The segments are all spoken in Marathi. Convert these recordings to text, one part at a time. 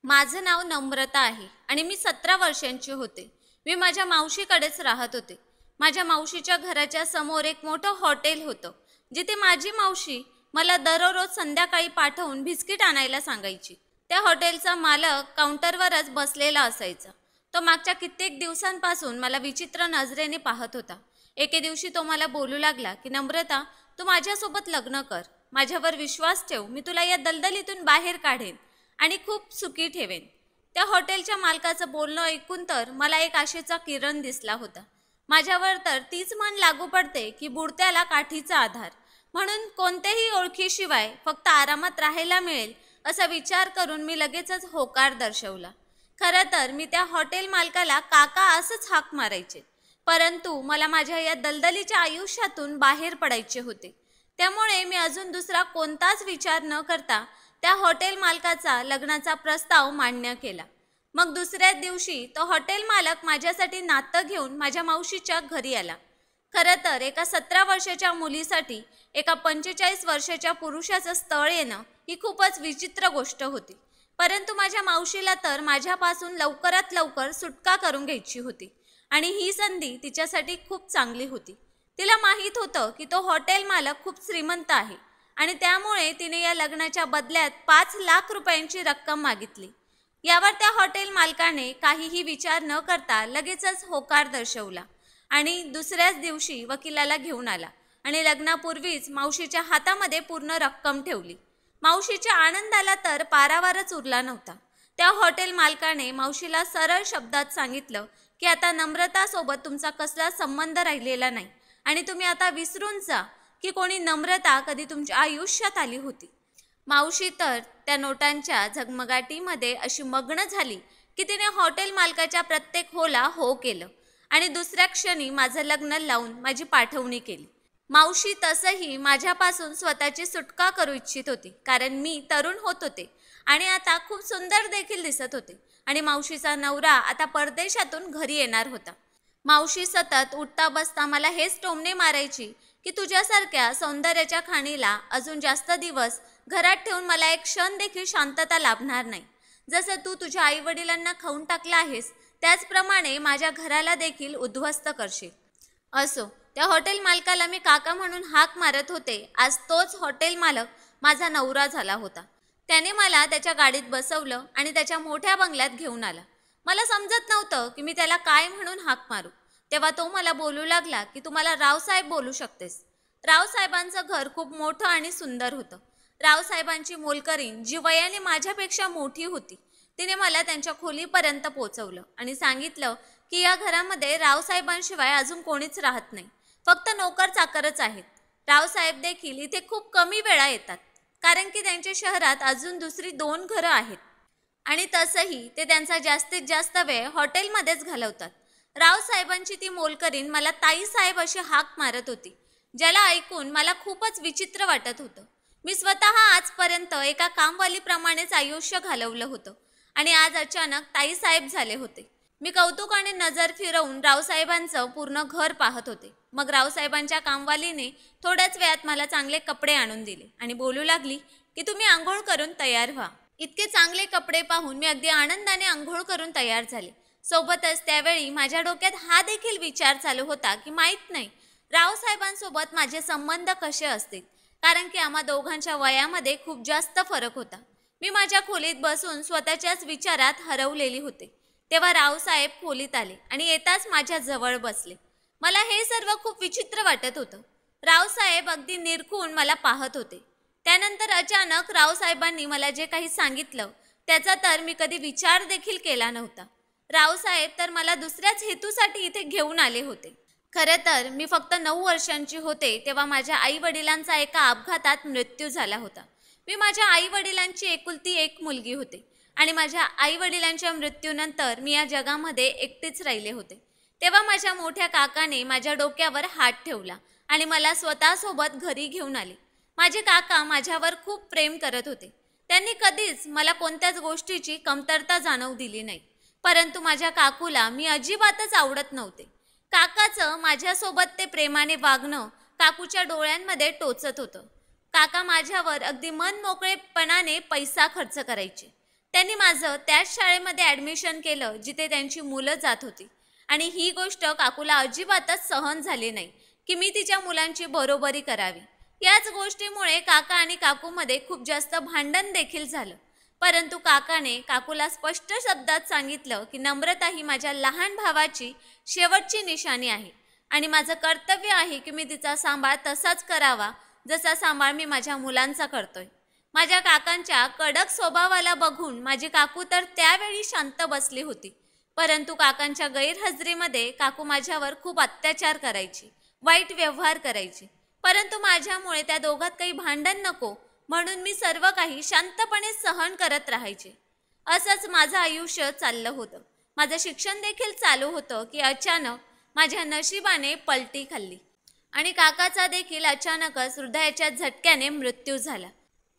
माझं नाव नम्रता आहे आणि मी 17 वर्षांची होते. मी माझ्या मावशीकडेच राहत होते. माझ्या मावशीच्या घराच्या समोर एक मोठं हॉटेल होतं, जिथे माझी मावशी मला दररोज संध्याकाळी पाठवून बिस्किट आणायला सांगायची. त्या हॉटेलचा मालक काउंटरवरच बसलेला असायचा. तो मागच्या कित्येक दिवसांपासून मला विचित्र नजरेने पाहत होता. एके दिवशी तो मला बोलू लागला की नम्रता, तू माझ्यासोबत लग्न कर. माझ्यावर विश्वास ठेव. मी तुला या दलदलीतून बाहेर काढेन आणि खूप सुखी ठेवेन. त्या हॉटेलच्या मालकाचं बोलणं ऐकून तर मला एक आशेचा किरण दिसला होता. माझ्यावर तर तीच म्हण लागू पडते की बुडत्याला काठीचा आधार. म्हणून कोणत्याही ओळखीशिवाय फक्त आरामात राहायला मिळेल असा विचार करून मी लगेचच होकार दर्शवला. खरं तर मी त्या हॉटेल मालकाला काका असंच हाक मारायचे. परंतु मला माझ्या या दलदलीच्या आयुष्यातून बाहेर पडायचे होते. त्यामुळे मी अजून दुसरा कोणताच विचार न करता त्या हॉटेल मालकाचा लग्नाचा प्रस्ताव मान्य केला. मग दुसऱ्याच दिवशी तो हॉटेल मालक माझ्यासाठी नातं घेऊन माझ्या मावशीच्या घरी आला. खरं तर एका 17 वर्षाच्या मुलीसाठी एका 45 वर्षाच्या पुरुषाचं स्थळ येणं ही खूपच विचित्र गोष्ट होती. परंतु माझ्या मावशीला तर माझ्यापासून लवकरात लवकर सुटका करून घ्यायची होती आणि ही संधी तिच्यासाठी खूप चांगली होती. तिला माहीत होतं की तो हॉटेल मालक खूप श्रीमंत आहे आणि त्यामुळे तिने या लग्नाच्या बदल्यात 5 लाख रुपयांची रक्कम मागितली. यावर त्या हॉटेल मालकाने काहीही विचार न करता लगेचच होकार दर्शवला आणि दुसऱ्याच दिवशी वकिलाला घेऊन आला आणि लग्नापूर्वीच मावशीच्या हातामध्ये पूर्ण रक्कम ठेवली. मावशीच्या आनंदाला तर पारावारच उरला नव्हता. त्या हॉटेल मालकाने मावशीला सरळ शब्दात सांगितलं की आता नम्रतासोबत तुमचा कसला संबंध राहिलेला नाही आणि तुम्ही आता विसरून जा की कोणी नम्रता कधी तुमच्या आयुष्यात आली होती. मावशी तर त्या नोटांच्या झगमगाटीमध्ये अशी मग्न झाली की तिने हॉटेल मालकाच्या प्रत्येक होला हो केलं आणि दुसऱ्या क्षणी माझं लग्न लावून माझी पाठवणी केली. मावशी तसंही माझ्यापासून स्वतःची सुटका करू इच्छित होती, कारण मी तरुण होत होते आणि आता खूप सुंदर देखील दिसत होते आणि मावशीचा नवरा आता परदेशातून घरी येणार होता. मावशी सतत उठता बसता मला हेच टोमणे मारायची की तुझ्यासारख्या सौंदर्याच्या खाणीला अजून जास्त दिवस घरात ठेवून मला एक क्षण देखील शांतता लाभणार नाही. जसं तू तुझ्या आईवडिलांना खाऊन टाकला आहेस त्याचप्रमाणे माझ्या घराला देखील उद्ध्वस्त करशील. असो, त्या हॉटेल मालकाला मी काका म्हणून हाक मारत होते. आज तोच हॉटेल मालक माझा नवरा झाला होता. त्याने मला त्याच्या गाडीत बसवलं आणि त्याच्या मोठ्या बंगल्यात घेऊन आला. मला समजत नव्हतं की मी त्याला काय म्हणून हाक मारू. तेव्हा तो मला बोलू लागला की तू मला रावसाहेब बोलू शकतेस. रावसाहेबांचं घर खूप मोठं आणि सुंदर होतं. रावसाहेबांची मोलकरीण जी वयाने माझ्यापेक्षा मोठी होती, तिने मला त्यांच्या खोलीपर्यंत पोचवलं आणि सांगितलं की या घरामध्ये रावसाहेबांशिवाय अजून कोणीच राहत नाही, फक्त नोकर चाकरच आहेत. रावसाहेब देखील इथे खूप कमी वेळा येतात, कारण की त्यांच्या शहरात अजून दुसरी 2 घरं आहेत आणि तसंही ते त्यांचा जास्तीत जास्त वेळ हॉटेलमध्येच घालवतात. रावसाहेबांची ती मोलकरीण मला ताईसाहेब अशी हाक मारत होती, ज्याला ऐकून मला खूपच विचित्र वाटत होतं. मी स्वतः आजपर्यंत एका कामवालीप्रमाणेच आयुष्य घालवलं होतं आणि आज अचानक ताईसाहेब झाले होते. मी कौतुकाने नजर फिरवून रावसाहेबांचं पूर्ण घर पाहत होते. मग रावसाहेबांच्या कामवालीने थोड्याच वेळात मला चांगले कपडे आणून दिले आणि बोलू लागली की तुम्ही आंघोळ करून तयार व्हा. इतके चांगले कपडे पाहून मी अगदी आनंदाने आंघोळ करून तयार झाले. सोबतच त्यावेळी माझ्या डोक्यात हा देखील विचार चालू होता की माहीत नाही रावसाहेबांसोबत माझे संबंध कसे असतील, कारण की आम्हा दोघांच्या वयामध्ये खूप जास्त फरक होता. मी माझ्या खोलीत बसून स्वतःच्याच विचारात हरवलेली होते. तेव्हा रावसाहेब खोलीत आले आणि येताच माझ्या जवळ बसले. मला हे सर्व खूप विचित्र वाटत होतं. रावसाहेब अगदी निरखून मला पाहत होते. त्यानंतर अचानक रावसाहेबांनी मला जे काही सांगितलं त्याचा तर मी कधी विचार देखील केला नव्हता. रावसाहेब तर मला दुसऱ्याच हेतूसाठी इथे घेऊन आले होते. खरे तर मी फक्त 9 वर्षांची होते तेव्हा माझ्या आई वडिलांचा एका अपघातात मृत्यू झाला होता. मी माझ्या आई वडिलांची एकुलती एक मुलगी होते आणि माझ्या आई वडिलांच्या मृत्यूनंतर मी या जगामध्ये एकटीच राहिले होते. तेव्हा माझ्या मोठ्या काकाने माझ्या डोक्यावर हात ठेवला आणि मला स्वतःसोबत घरी घेऊन आले. माझे काका माझ्यावर खूप प्रेम करत होते. त्यांनी कधीच मला कोणत्याच गोष्टीची कमतरता जाणवू दिली नाही. परंतु माझ्या काकूला मी अजिबातच आवडत नव्हते. काकाचं माझ्यासोबत ते प्रेमाने वागणं काकूच्या डोळ्यांमध्ये टोचत होतं. काका माझ्यावर अगदी मनमोकळेपणाने पैसा खर्च करायचे. त्यांनी माझं त्याच शाळेमध्ये ॲडमिशन केलं जिथे त्यांची मुलं जात होती. आणि ही गोष्ट काकूला अजिबातच सहन झाली नाही की मी तिच्या मुलांची बरोबरी करावी. याच गोष्टीमुळे काका आणि काकूमध्ये खूप जास्त भांडण देखील झालं. परंतु काकाने काकूला स्पष्ट शब्दात सांगितलं की नम्रता ही माझ्या लहान भावाची शेवटची निशाणी आहे आणि माझं कर्तव्य आहे की मी तिचा सांभाळ तसाच करावा जसा सांभाळ मी माझ्या मुलांचा करतोय. माझ्या काकांच्या कडक स्वभावाला बघून माझी काकू तर त्यावेळी शांत बसली होती. परंतु काकांच्या गैरहजेरीमध्ये काकू माझ्यावर खूप अत्याचार करायची, वाईट व्यवहार करायची. परंतु माझ्यामुळे त्या दोघात काही भांडण नको म्हणून मी सर्व काही शांतपणे सहन करत राहायचे. असंच माझं आयुष्य चाललं होतं. माझं शिक्षण देखील चालू होतं की अचानक माझ्या नशिबाने पलटी खाल्ली आणि काकाचा देखील अचानकच हृदयाच्या झटक्याने मृत्यू झाला.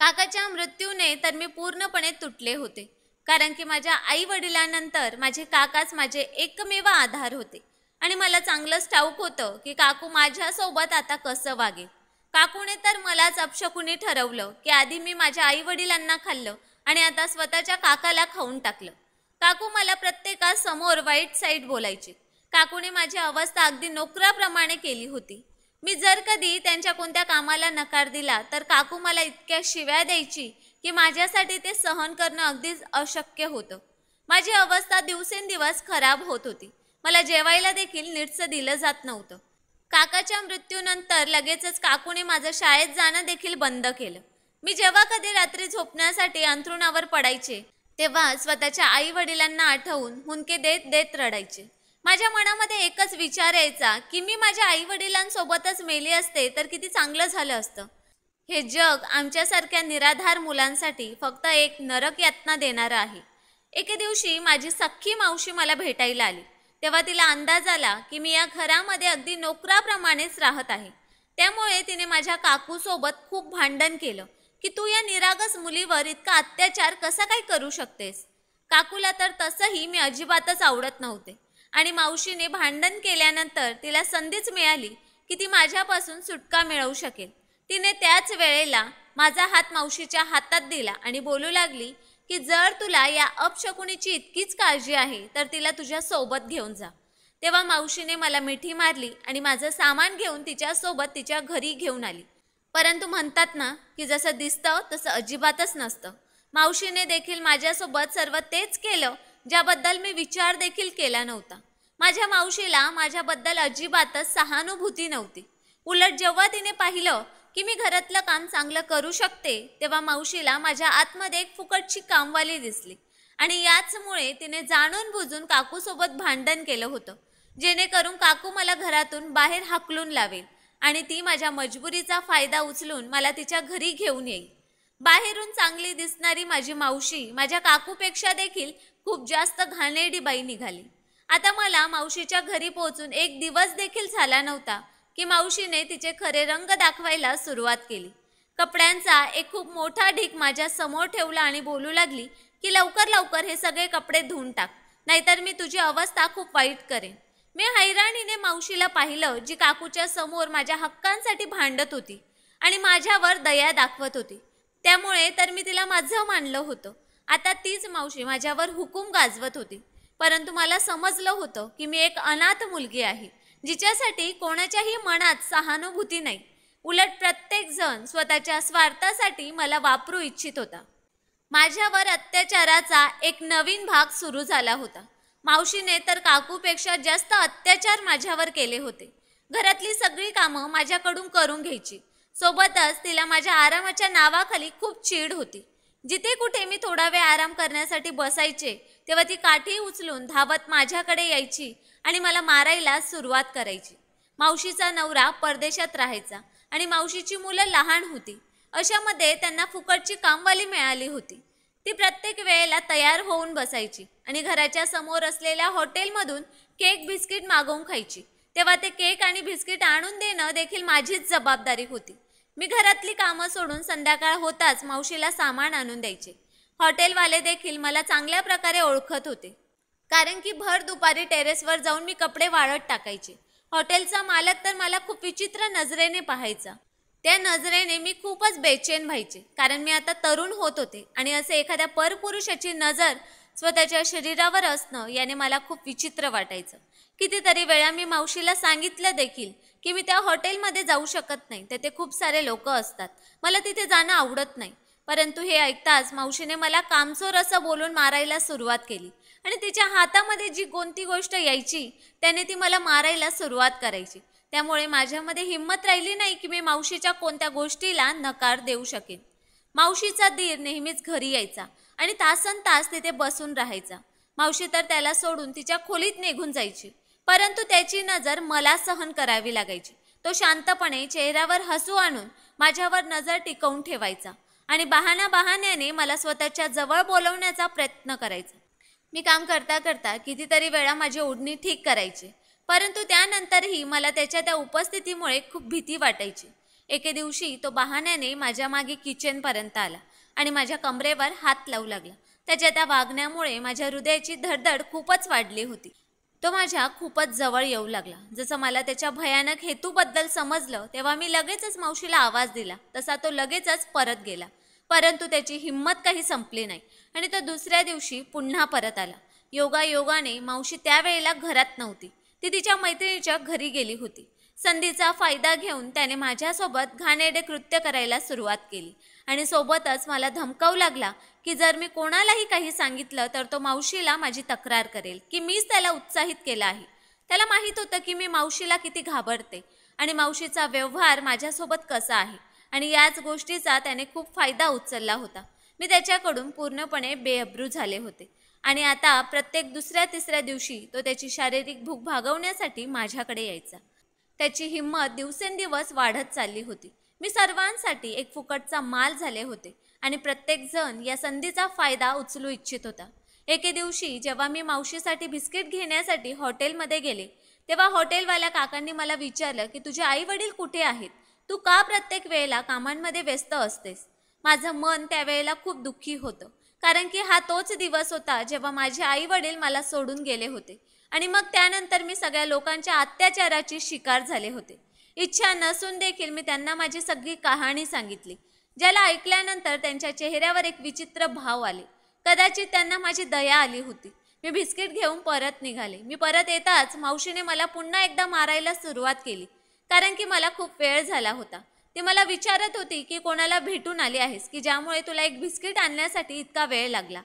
काकाच्या मृत्यूने तर मी पूर्णपणे तुटले होते, कारण की माझ्या आई वडिलांनंतर माझे काकाच माझे एकमेव आधार होते आणि मला चांगलंच ठाऊक होतं की काकू माझ्यासोबत आता कसं वागेल. काकूने तर मलाच अपशकुनी ठरवलं की आधी मी माझ्या आई वडिलांना खाल्लं आणि आता स्वतःच्या काकाला खाऊन टाकलं. काकू मला प्रत्येकासमोर वाईट साईड बोलायची. काकूने माझी अवस्था अगदी नोकराप्रमाणे केली होती. मी जर कधी त्यांच्या कोणत्या कामाला नकार दिला तर काकू मला इतक्या शिव्या द्यायची की माझ्यासाठी ते सहन करणं अगदीच अशक्य होतं. माझी अवस्था दिवसेंदिवस खराब होत होती. मला जेवायला देखील नीटसं दिलं जात नव्हतं. काकाच्या मृत्यूनंतर लगेचच काकूने माझं शाळेत जाणं देखील बंद केलं. मी जेव्हा कधी रात्री झोपण्यासाठी अंथरुणावर पडायचे तेव्हा स्वतःच्या आई वडिलांना आठवून हुंदके देत देत रडायचे. माझ्या मनामध्ये एकच विचार यायचा की मी माझ्या आई वडिलांसोबतच मेले असते तर किती चांगलं झालं असतं. हे जग आमच्यासारख्या निराधार मुलांसाठी फक्त एक नरक यातना देणारं आहे. एके दिवशी माझी सख्खी मावशी मला भेटायला आली. तेव्हा तिला अंदाज आला की मी या घरामध्ये अगदी नोकराप्रमाणेच राहत आहे. त्यामुळे तिने माझ्या काकूसोबत खूप भांडण केलं की तू या निरागस मुलीवर इतका अत्याचार कसा काय करू शकतेस. काकूला तर तसंही मी अजिबातच आवडत नव्हते आणि मावशीने भांडण केल्यानंतर तिला संधीच मिळाली की ती माझ्यापासून सुटका मिळवू शकेल. तिने त्याच वेळेला माझा हात मावशीच्या हातात दिला आणि बोलू लागली की जर तुला या अपशकुनीची इतकीच काळजी आहे तर तिला तुझ्या सोबत घेऊन जा. तेव्हा मावशीने मला मिठी मारली आणि माझं सामान घेऊन तिच्यासोबत तिच्या घरी घेऊन आली. परंतु म्हणतात ना की जसं दिसतं तसं अजिबातच नसतं. मावशीने देखील माझ्यासोबत सर्व तेच केलं ज्याबद्दल मी विचार देखील केला नव्हता. माझ्या मावशीला माझ्याबद्दल अजिबातच सहानुभूती नव्हती. उलट जेव्हा तिने पाहिलं की मी घरातलं काम चांगलं करू शकते तेव्हा मावशीला माझ्या आतमध्ये एक फुकटची कामवाली दिसली आणि याचमुळे तिने जाणून बुजून काकूसोबत भांडण केलं होतं, जेणेकरून काकू मला घरातून बाहेर हाकलून लावेल आणि ती माझ्या मजबुरीचा फायदा उचलून मला तिच्या घरी घेऊन येईल. बाहेरून चांगली दिसणारी माझी मावशी माझ्या काकूपेक्षा देखील खूप जास्त घाणेरडी बाई निघाली. आता मला मावशीच्या घरी पोहोचून एक दिवस देखील झाला नव्हता की मावशीने तिचे खरे रंग दाखवायला सुरुवात केली. कपड्यांचा एक खूप मोठा ढीग माझ्या समोर ठेवला आणि बोलू लागली की लवकर लवकर हे सगळे कपडे धुवून टाक, नाहीतर मी तुझी अवस्था खूप वाईट करेन. मी हैराणीने मावशीला पाहिलं, जी काकूच्या समोर माझ्या हक्कांसाठी भांडत होती आणि माझ्यावर दया दाखवत होती. त्यामुळे तर मी तिला माझं मानलं होतं. आता तीच मावशी माझ्यावर हुकूम गाजवत होती. परंतु मला समजलं होतं की मी एक अनाथ मुलगी आहे, जिच्यासाठी कोणाच्याही मनात सहानुभूती नाही. उलट प्रत्येक जण स्वतःच्या स्वार्थासाठी मला वापरू इच्छित होता. माझ्यावर अत्याचाराचा एक नवीन भाग सुरू झाला होता. मावशीने तर काकूपेक्षा जास्त अत्याचार माझ्यावर केले होते. घरातली सगळी कामं माझ्याकडून करून घ्यायची. सोबतच तिला माझ्या आरामाच्या नावाखाली खूप चीड होती. जिथे कुठे मी थोडा वेळ आराम करण्यासाठी बसायचे तेव्हा ती काठी उचलून धावत माझ्याकडे यायची आणि मला मारायला सुरुवात करायची. मावशीचा नवरा परदेशात राहायचा आणि मावशीची मुलं लहान होती. अशामध्ये त्यांना फुकटची कामवाली मिळाली होती. ती प्रत्येक वेळेला तयार होऊन बसायची आणि घराच्या समोर असलेल्या हॉटेलमधून केक बिस्किट मागवून खायची. तेव्हा ते केक आणि बिस्किट आणून देणं देखील माझीच जबाबदारी होती. मी घरातली कामं सोडून संध्याकाळ होताच मावशीला सामान आणून द्यायचे. हॉटेलवाले देखील मला चांगल्या प्रकारे ओळखत होते, कारण की भर दुपारी टेरेसवर जाऊन मी कपडे वाळत टाकायचे. हॉटेलचा मालक तर मला खूप विचित्र नजरेने पाहायचा. त्या नजरेने मी खूपच बेचैन व्हायचे, कारण मी आता तरुण होत होते आणि असे एखाद्या परपुरुषाची नजर स्वतःच्या शरीरावर असणं याने मला खूप विचित्र वाटायचं. कितीतरी वेळा मी मावशीला सांगितलं देखील की मी त्या हॉटेलमध्ये जाऊ शकत नाही, तेथे खूप सारे लोक असतात, मला तिथे जाणं आवडत नाही. परंतु हे ऐकताच मावशीने मला कामचोर असं बोलून मारायला सुरुवात केली आणि तिच्या हातामध्ये जी कोणती गोष्ट यायची त्याने ती मला मारायला सुरुवात करायची. त्यामुळे माझ्यामध्ये हिंमत राहिली नाही की मी मावशीच्या कोणत्या गोष्टीला नकार देऊ शकेन. मावशीचा दीर नेहमीच घरी यायचा आणि तासनतास तिथे बसून राहायचा. मावशी तर त्याला सोडून तिच्या खोलीत निघून जायची, परंतु त्याची नजर मला सहन करावी लागायची. तो शांतपणे चेहऱ्यावर हसू आणून माझ्यावर नजर टिकवून ठेवायचा आणि बहाण्याने मला स्वतःच्या जवळ बोलवण्याचा प्रयत्न करायचा. मी काम करता करता कितीतरी वेळा माझी ओढणी ठीक करायचे, परंतु त्यानंतरही मला त्याच्या त्या उपस्थितीमुळे खूप भीती वाटायची. एके दिवशी तो बहाण्याने माझ्या मागे किचनपर्यंत आला आणि माझ्या कमरेवर हात लावू लागला. त्याच्या त्या वागण्यामुळे माझ्या हृदयाची धडधड खूपच वाढली होती. तो माझ्या खूपच जवळ येऊ लागला. जसं मला त्याच्या भयानक हेतूबद्दल समजलं तेव्हा मी लगेचच मावशीला आवाज दिला, तसा तो लगेचच परत गेला. परंतु त्याची हिंमत काही संपली नाही आणि तो दुसऱ्या दिवशी पुन्हा परत आला. योगायोगाने मावशी त्यावेळेला घरात नव्हती, ती तिच्या मैत्रिणीच्या घरी गेली होती. संधीचा फायदा घेऊन त्याने माझ्यासोबत घाणेरडे कृत्य करायला सुरुवात केली आणि सोबतच मला धमकावू लागला की जर मी कोणालाही काही सांगितलं तर तो मावशीला माझी तक्रार करेल की मीच त्याला उत्साहित केलं आहे. त्याला माहीत होतं की मी मावशीला किती घाबरते आणि मावशीचा व्यवहार माझ्यासोबत कसा आहे आणि याच गोष्टीचा त्याने खूप फायदा उचलला होता. मी त्याच्याकडून पूर्णपणे बेअब्रू झाले होते आणि आता प्रत्येक दुसऱ्या तिसऱ्या दिवशी तो त्याची शारीरिक भूक भागवण्यासाठी माझ्याकडे यायचा. त्याची हिंमत दिवसेंदिवस वाढत चालली होती. मी सर्वांसाठी एक फुकटचा माल झाले होते आणि प्रत्येकजण या संधीचा फायदा उचलू इच्छित होता. एके दिवशी जेव्हा मी मावशीसाठी बिस्किट घेण्यासाठी हॉटेलमध्ये गेले तेव्हा हॉटेलवाल्या काकांनी मला विचारलं की तुझे आई वडील कुठे आहेत, तू का प्रत्येक वेळेला कामांमध्ये व्यस्त असतेस. माझं मन त्यावेळेला खूप दुःखी होतं, कारण की हा तोच दिवस होता जेव्हा माझे आई वडील मला सोडून गेले होते आणि मग त्यानंतर मी सगळ्या लोकांच्या अत्याचाराची शिकार झाले होते. इच्छा नसून देखील मी त्यांना माझी सगळी कहाणी सांगितली, ज्याला ऐकल्यानंतर त्यांच्या चेहऱ्यावर एक विचित्र भाव आले. कदाचित त्यांना माझी दया आली होती. मी बिस्किट घेऊन परत निघाले. मी परत येताच मावशीने मला पुन्हा एकदा मारायला सुरुवात केली, कारण की मला खूप वेळ झाला होता. ती मला विचारत होती की कोणाला भेटून आली आहेस की ज्यामुळे तुला एक बिस्किट आणण्यासाठी इतका वेळ लागला.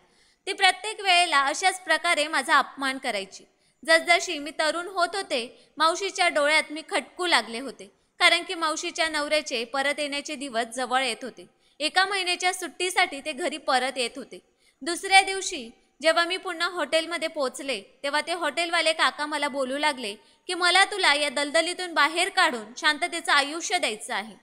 ती प्रत्येक वेळेला अशाच प्रकारे माझा अपमान करायची. जसजशी मी तरुण होत होते मावशीच्या डोळ्यात मी खटकू लागले होते, कारण की मावशीच्या नवऱ्याचे परत येण्याचे दिवस जवळ येत होते. 1 महिन्याच्या सुट्टीसाठी ते घरी परत येत होते. दुसऱ्या दिवशी जेव्हा मी पुन्हा हॉटेलमध्ये पोहोचले तेव्हा ते हॉटेलवाले काका मला बोलू लागले की मला तुला या दलदलीतून बाहेर काढून शांततेचं आयुष्य द्यायचं आहे.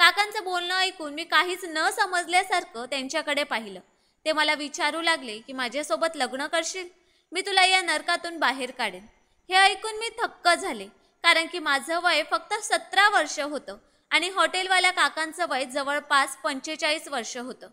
काकांचं बोलणं ऐकून मी काहीच न समजल्यासारखं त्यांच्याकडे पाहिलं. ते मला विचारू लागले की माझ्यासोबत लग्न करशील, मी तुला या नरकातून बाहेर काढेन. हे ऐकून मी थक्क झाले, कारण की माझं वय फक्त 17 वर्ष होतं आणि हॉटेलवाल्या काकांचं वय जवळपास 45 वर्ष होतं.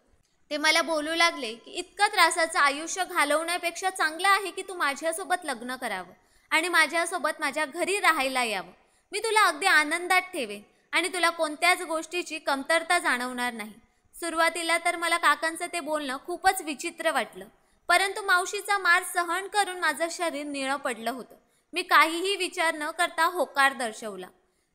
ते मला बोलू लागले की इतकं त्रासाचं आयुष्य घालवण्यापेक्षा चांगलं आहे की तू माझ्यासोबत लग्न करावं आणि माझ्यासोबत माझ्या घरी राहायला यावं. मी तुला अगदी आनंदात ठेवेन आणि तुला कोणत्याच गोष्टीची कमतरता जाणवणार नाही. सुरुवातीला तर मला काकांचं ते बोलणं खूपच विचित्र वाटलं, परंतु मावशीचा मार सहन करून माझं शरीर निळं पडलं होतं. मी काहीही विचार न करता होकार दर्शवला.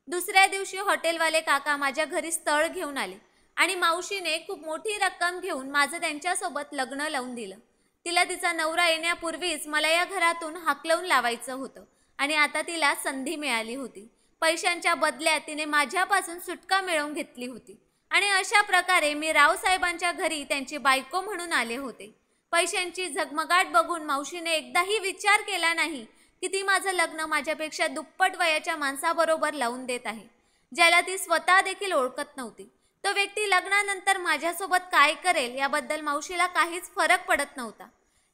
दुसऱ्या दिवशी हॉटेलवाले काका माझ्या घरी स्थळ घेऊन आले आणि मावशीने खूप मोठी रक्कम घेऊन माझं त्यांच्यासोबत लग्न लावून दिलं. तिला तिचा नवरा येण्यापूर्वीच मला या घरातून हाकलवून लावायचं होतं आणि आता तिला संधी मिळाली होती. पैशांच्या बदल्यात तिने माझ्यापासून सुटका मिळवून घेतली होती आणि अशा प्रकारे मी रावसाहेबांच्या घरी त्यांची बायको म्हणून आले होते. पैशांची झगमगाट बघून मावशीने एकदाही विचार केला नाही की ती माझं लग्न माझ्यापेक्षा दुप्पट वयाच्या माणसाबरोबर लावून देत आहे, ज्याला ती स्वतः देखील ओळखत नव्हती. तो व्यक्ती लग्नानंतर माझ्यासोबत काय करेल याबद्दल मावशीला काहीच फरक पडत नव्हता.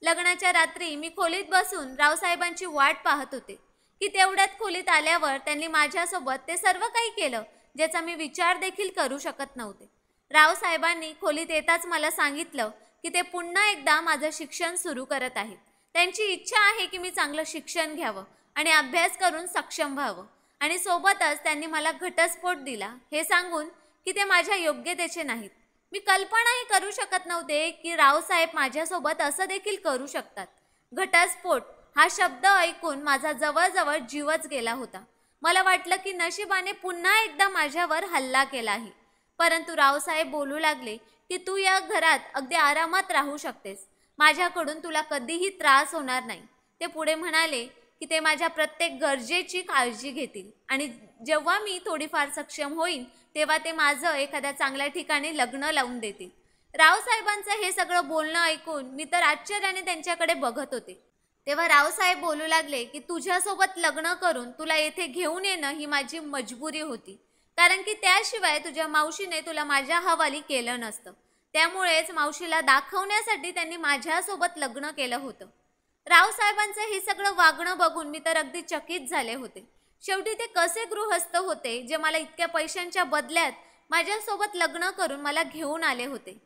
लग्नाच्या रात्री मी खोलीत बसून रावसाहेबांची वाट पाहत होते की तेवढ्यात खोलीत आल्यावर त्यांनी माझ्यासोबत ते सर्व काही केलं ज्याचा मी विचार देखील करू शकत नव्हते. रावसाहेबांनी खोलीत येताच मला सांगितलं की ते पुन्हा एकदा माझं शिक्षण सुरू करत आहेत. त्यांची इच्छा आहे की मी चांगलं शिक्षण घ्यावं आणि अभ्यास करून सक्षम व्हावं आणि सोबतच त्यांनी मला घटस्फोट दिला, हे सांगून की ते माझ्या योग्यतेचे नाहीत. मी कल्पनाही करू शकत नव्हते की रावसाहेब माझ्यासोबत असं देखील करू शकतात. घटस्फोट हा शब्द ऐकून माझा जवळजवळ जीवच गेला होता. मला वाटलं की नशिबाने पुन्हा एकदा माझ्यावर हल्ला केला आहे. परंतु रावसाहेब बोलू लागले की तू या घरात अगदी आरामात राहू शकतेस. माझ्याकडून तुला कधीही त्रास होणार नाही. ते पुढे म्हणाले की ते माझ्या प्रत्येक गरजेची काळजी घेतील आणि जेव्हा मी थोडीफार सक्षम होईन तेव्हा ते माझं एखाद्या चांगल्या ठिकाणी लग्न लावून देतील. रावसाहेबांचं हे सगळं बोलणं ऐकून मी तर आश्चर्याने त्यांच्याकडे बघत होते. तेव्हा रावसाहेब बोलू लागले की तुझ्यासोबत लग्न करून तुला येथे घेऊन येणं ही माझी मजबुरी होती, कारण की त्याशिवाय तुझ्या मावशीने तुला माझ्या हवाली केलं नसतं. त्यामुळेच मावशीला दाखवण्यासाठी त्यांनी माझ्यासोबत लग्न केलं होतं. रावसाहेबांचं हे सगळं वागणं बघून मी तर अगदी चकित झाले होते. शेवटी ते कसे गृहस्थ होते जे मला इतक्या पैशांच्या बदल्यात माझ्यासोबत लग्न करून मला घेऊन आले होते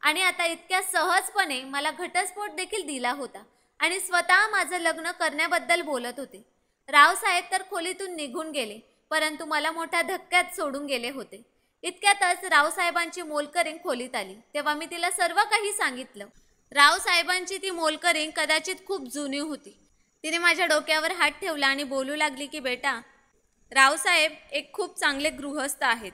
आणि आता इतक्या सहजपणे मला घटस्फोट देखील दिला होता आणि स्वतः माझं लग्न करण्याबद्दल बोलत होते. रावसाहेब तर खोलीतून निघून गेले, परंतु मला मोठ्या धक्क्यात सोडून गेले होते. इतक्यातच रावसाहेबांची मोलकरीण खोलीत आली. तेव्हा मी तिला सर्व काही सांगितलं. रावसाहेबांची ती मोलकरीण कदाचित खूप जुनी होती. तिने माझ्या डोक्यावर हात ठेवला आणि बोलू लागली की बेटा, रावसाहेब एक खूप चांगले गृहस्थ आहेत.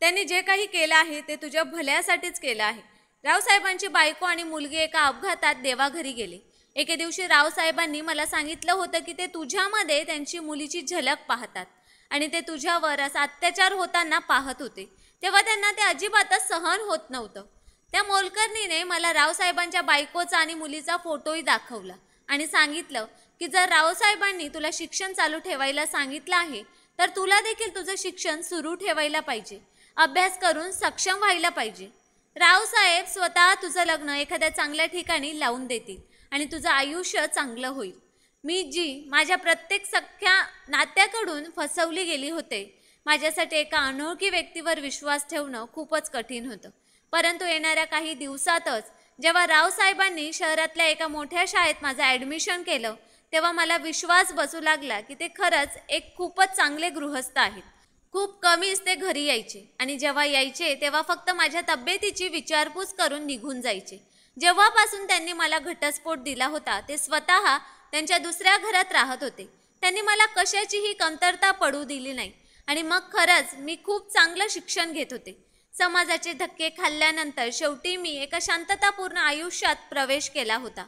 त्यांनी जे काही केलं आहे ते तुझ्या भल्यासाठीच केलं आहे. रावसाहेबांची बायको आणि मुलगी एका अपघातात देवाघरी गेले. एके दिवशी रावसाहेबांनी मला सांगितलं होतं की ते तुझ्यामध्ये त्यांची मुलीची झलक पाहतात आणि ते तुझ्यावर असा अत्याचार होताना पाहत होते. तेव्हा त्यांना ते अजिबातच सहन होत नव्हतं. त्या मोलकरणीने मला रावसाहेबांच्या बायकोचा आणि मुलीचा फोटोही दाखवला आणि सांगितलं की जर रावसाहेबांनी तुला शिक्षण चालू ठेवायला सांगितलं आहे तर तुला देखील तुझं शिक्षण सुरू ठेवायला पाहिजे, अभ्यास करून सक्षम व्हायला पाहिजे. रावसाहेब स्वतः तुझं लग्न एखाद्या चांगल्या ठिकाणी लावून देतील आणि तुझं आयुष्य चांगलं होईल. मी जी माझ्या प्रत्येक सख्या नात्याकडून फसवली गेली होते, माझ्यासाठी एका अनोळखी व्यक्तीवर विश्वास ठेवणं खूपच कठीण होतं. परंतु येणाऱ्या काही दिवसातच जेव्हा रावसाहेबांनी शहरातल्या एका मोठ्या शाळेत माझं ॲडमिशन केलं तेव्हा मला विश्वास बसू लागला की ते खरंच एक खूपच चांगले गृहस्थ आहेत. खूप कमीच ते घरी यायचे आणि जेव्हा यायचे तेव्हा फक्त माझ्या तब्येतीची विचारपूस करून निघून जायचे. जेव्हापासून त्यांनी मला घटस्फोट दिला होता ते स्वतः त्यांच्या दुसऱ्या घरात राहत होते. त्यांनी मला कशाचीही कमतरता पडू दिली नाही आणि मग खरंच मी खूप चांगलं शिक्षण घेत होते. समाजाचे धक्के खाल्ल्यानंतर शेवटी मी एका शांततापूर्ण आयुष्यात प्रवेश केला होता.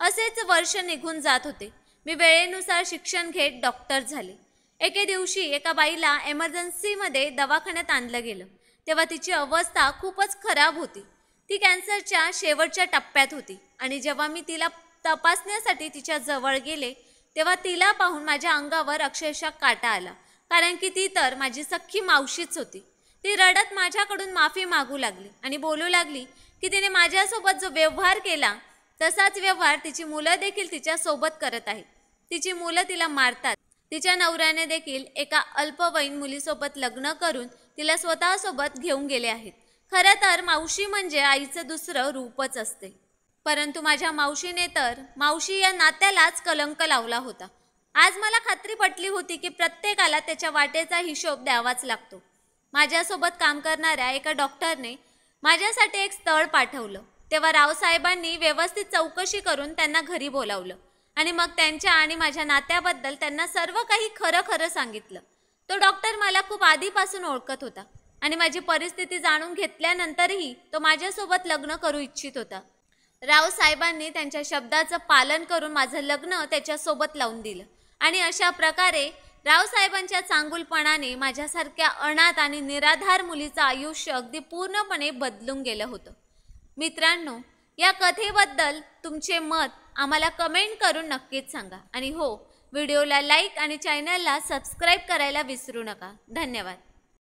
असेच वर्ष निघून जात होते. मी वेळेनुसार शिक्षण घेत डॉक्टर झाले. एके दिवशी एका बाईला एमर्जन्सीमध्ये दवाखान्यात आणलं गेलं. तेव्हा तिची अवस्था खूपच खराब होती. ती कॅन्सरच्या शेवटच्या टप्प्यात होती आणि जेव्हा मी तिला तपासण्यासाठी तिच्या जवळ गेले तेव्हा तिला पाहून माझ्या अंगावर अक्षरशः काटा आला, कारण की ती तर माझी सख्खी मावशीच होती. ती रडत माझ्याकडून माफी मागू लागली आणि बोलू लागली की तिने माझ्यासोबत जो व्यवहार केला तसाच व्यवहार तिची मुलं देखील तिच्यासोबत करत आहेत. तिची मुलं तिला मारतात. तिच्या नवऱ्याने देखील एका अल्पवयीन मुलीसोबत लग्न करून तिला स्वतःसोबत घेऊन गेले आहेत. खरं तर मावशी म्हणजे आईचं दुसरं रूपच असते, परंतु माझ्या मावशीने तर मावशी या नात्यालाच कलंक लावला होता. आज मला खात्री पटली होती की प्रत्येकाला त्याच्या वाटेचा हिशोब द्यावाच लागतो. माझ्यासोबत काम करणाऱ्या एका डॉक्टरने माझ्यासाठी एक स्थळ पाठवलं. तेव्हा रावसाहेबांनी व्यवस्थित चौकशी करून त्यांना घरी बोलावलं आणि मग त्यांच्या आणि माझ्या नात्याबद्दल त्यांना सर्व काही खरं खरं सांगितलं. तो डॉक्टर मला खूप आधीपासून ओळखत होता आणि माझी परिस्थिती जाणून घेतल्यानंतरही तो माझ्यासोबत लग्न करू इच्छित होता. रावसाहेबांनी त्यांच्या शब्दाचं पालन करून माझं लग्न त्याच्यासोबत लावून दिलं आणि अशा प्रकारे रावसाहेबांच्या चांगुलपणाने माझ्यासारख्या अनाथ आणि निराधार मुलीचं आयुष्य अगदी पूर्णपणे बदलून गेलं होतं. मित्रांनो, या कथेबद्दल तुमचे मत आम्हाला कमेंट करून नक्कीच सांगा आणि हो, व्हिडिओला लाईक आणि चॅनलला सबस्क्राईब करायला विसरू नका. धन्यवाद.